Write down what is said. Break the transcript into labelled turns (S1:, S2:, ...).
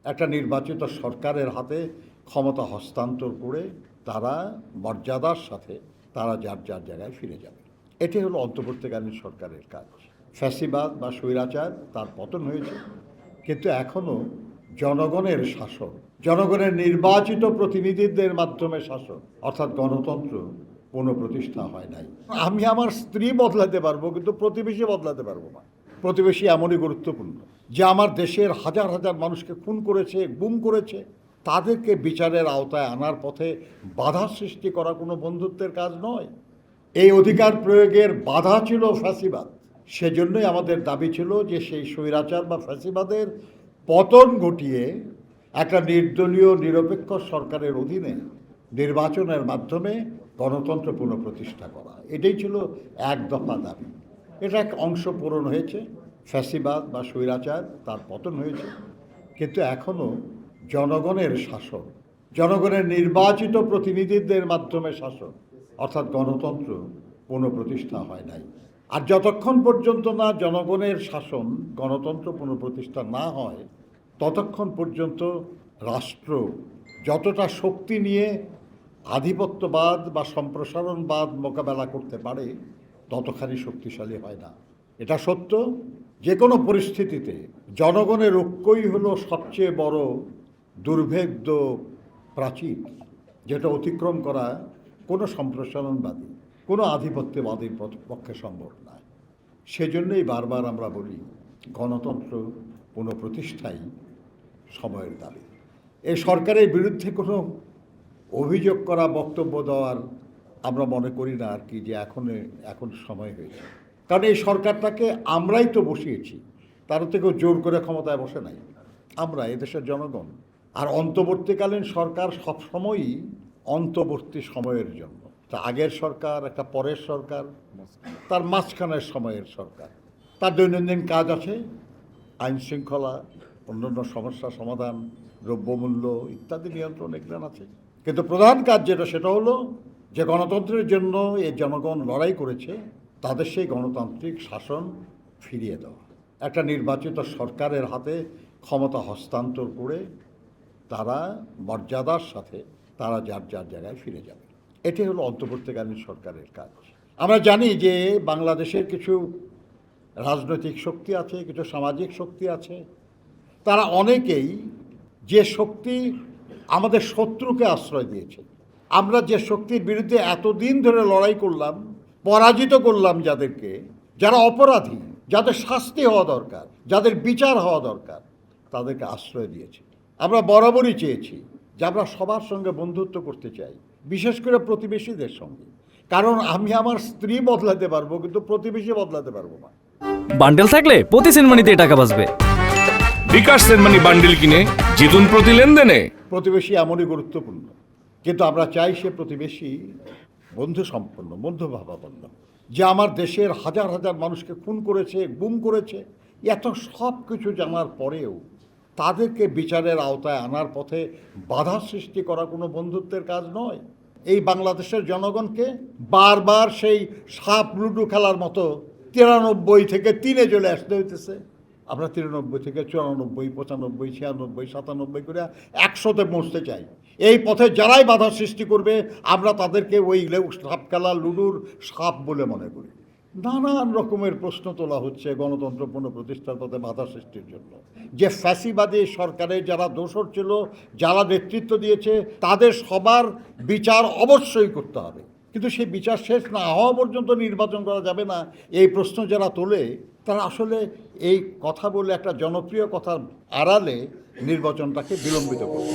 S1: একটা নির্বাচিত সরকারের হাতে ক্ষমতা হস্তান্তর করে তারা মর্যাদার সাথে তারা যার যার জায়গায় ফিরে যাবে। এটাই হলো অন্তর্বর্তীকালীন সরকারের কাজ। ফ্যাসিবাদ বা স্বৈরাচার তার পতন হয়েছে, কিন্তু এখনও জনগণের শাসন, জনগণের নির্বাচিত প্রতিনিধিদের মাধ্যমে শাসন অর্থাৎ গণতন্ত্র পুনঃপ্রতিষ্ঠা হয় নাই। আমি আমার স্ত্রী বদলাতে পারবো, কিন্তু প্রতিবেশী বদলাতে পারবো না। প্রতিবেশী এমনই গুরুত্বপূর্ণ যে আমার দেশের হাজার হাজার মানুষকে খুন করেছে, গুম করেছে, তাদেরকে বিচারের আওতায় আনার পথে বাধা সৃষ্টি করা কোনো বন্ধুত্বের কাজ নয়। এই অধিকার প্রয়োগের বাধা ছিল ফ্যাসিবাদ। সেজন্যই আমাদের দাবি ছিল যে সেই স্বৈরাচার বা ফ্যাসিবাদের পতন ঘটিয়ে একটা নির্দলীয় নিরপেক্ষ সরকারের অধীনে নির্বাচনের মাধ্যমে গণতন্ত্র পুনঃপ্রতিষ্ঠা করা। এটাই ছিল এক দফা দাবি। এটা এক অংশ পূরণ হয়েছে। ফ্যাসিবাদ বা স্বৈরাচার তার পতন হয়েছে, কিন্তু এখনও জনগণের শাসন, জনগণের নির্বাচিত প্রতিনিধিদের মাধ্যমে শাসন অর্থাৎ গণতন্ত্র পুনঃপ্রতিষ্ঠা হয় নাই। আর যতক্ষণ পর্যন্ত না জনগণের শাসন, গণতন্ত্র পুনঃপ্রতিষ্ঠা না হয়, ততক্ষণ পর্যন্ত রাষ্ট্র যতটা শক্তি নিয়ে আধিপত্যবাদ বা সম্প্রসারণবাদ মোকাবেলা করতে পারে ততখানি শক্তিশালী হয় না। এটা সত্য। যে কোনো পরিস্থিতিতে জনগণের ঐক্যই হলো সবচেয়ে বড় দুর্ভেদ্য প্রাচীর, যেটা অতিক্রম করা কোনো সম্প্রসারণবাদী, কোনো আধিপত্যবাদীর পক্ষে সম্ভব নয়। সেজন্যই বারবার আমরা বলি গণতন্ত্র পুনঃপ্রতিষ্ঠাই সময়ের দাবি। এই সরকারের বিরুদ্ধে কোনো অভিযোগ করা, বক্তব্য দেওয়ার আমরা মনে করি না আর কি যে এখন সময় হয়েছে। কারণ এই সরকারটাকে আমরাই তো বসিয়েছি, তার থেকেও জোর করে ক্ষমতায় বসে নাই আমরা, এদেশের জনগণ। আর অন্তর্বর্তীকালীন সরকার সবসময়ই অন্তর্বর্তী সময়ের জন্য। তা আগের সরকার, একটা পরের সরকার, তার মাঝখানের সময়ের সরকার। তার দৈনন্দিন কাজ আছে আইন শৃঙ্খলা, অন্যান্য সমস্যা সমাধান, দ্রব্যমূল্য ইত্যাদি নিয়ন্ত্রণ, এগুলো আছে। কিন্তু প্রধান কাজ যেটা, সেটা হলো যে গণতন্ত্রের জন্য এই জনগণ লড়াই করেছে, তাদের সেই গণতান্ত্রিক শাসন ফিরিয়ে দেওয়া। একটা নির্বাচিত সরকারের হাতে ক্ষমতা হস্তান্তর করে তারা মর্যাদার সাথে তারা যার যার জায়গায় ফিরে যাবে। এটাই হলো অন্তর্বর্তীকালীন সরকারের কাজ। আমরা জানি যে বাংলাদেশের কিছু রাজনৈতিক শক্তি আছে, কিছু সামাজিক শক্তি আছে, তারা অনেকেই যে শক্তি আমাদের শত্রুকে আশ্রয় দিয়েছে। আমরা যে শক্তির বিরুদ্ধে এতদিন ধরে লড়াই করলাম, পরাজিত করলাম, যাদেরকে, যারা অপরাধী, যাদের শাস্তি হওয়া দরকার, যাদের বিচার হওয়া দরকার, তাদেরকে আশ্রয় দিয়েছে। আমরা বরাবরই চেয়েছি যে আমরা সবার সঙ্গে বন্ধুত্ব করতে চাই, বিশেষ করে প্রতিবেশীদের সঙ্গে। কারণ আমি আমার স্ত্রী বদলাতে পারবো, কিন্তু প্রতিবেশী বদলাতে পারবো না।
S2: বান্ডেল থাকলে প্রতি সেনমানিতে টাকা বাঁচবে।
S3: বিকাশ সেনমানি বান্ডেল কিনে জিতুন প্রতি লেনদেনে।
S1: প্রতিবেশী এমনই গুরুত্বপূর্ণ, কিন্তু আমরা চাই সে প্রতিবেশী বন্ধু সম্পন্ন, বন্ধুভাবাপন্ন, যে আমার দেশের হাজার হাজার মানুষকে খুন করেছে, গুম করেছে, এত সব কিছু জানার পরেও তাদেরকে বিচারের আওতায় আনার পথে বাধা সৃষ্টি করা কোনো বন্ধুত্বের কাজ নয়। এই বাংলাদেশের জনগণকে বারবার সেই সাপ লুডু খেলার মতো 93 থেকে 3-এ চলে আসতে হইতেছে। আমরা 93 থেকে 94, 95, 96, 97 করে 100-তে পৌঁছতে চাই। এই পথে যারাই বাধা সৃষ্টি করবে আমরা তাদেরকে ওই সাপ খেলা, লুডুর সাপ বলে মনে করি। নানান রকমের প্রশ্ন তোলা হচ্ছে গণতন্ত্র পুনঃপ্রতিষ্ঠার পথে বাধা সৃষ্টির জন্য। যে ফ্যাসিবাদী সরকারে যারা দোষর ছিল, যারা নেতৃত্ব দিয়েছে, তাদের সবার বিচার অবশ্যই করতে হবে, কিন্তু সেই বিচার শেষ না হওয়া পর্যন্ত নির্বাচন করা যাবে না। এই প্রশ্ন যারা তোলে তারা আসলে এই কথা বলে একটা জনপ্রিয় কথার আড়ালে নির্বাচনটাকে বিলম্বিত করে।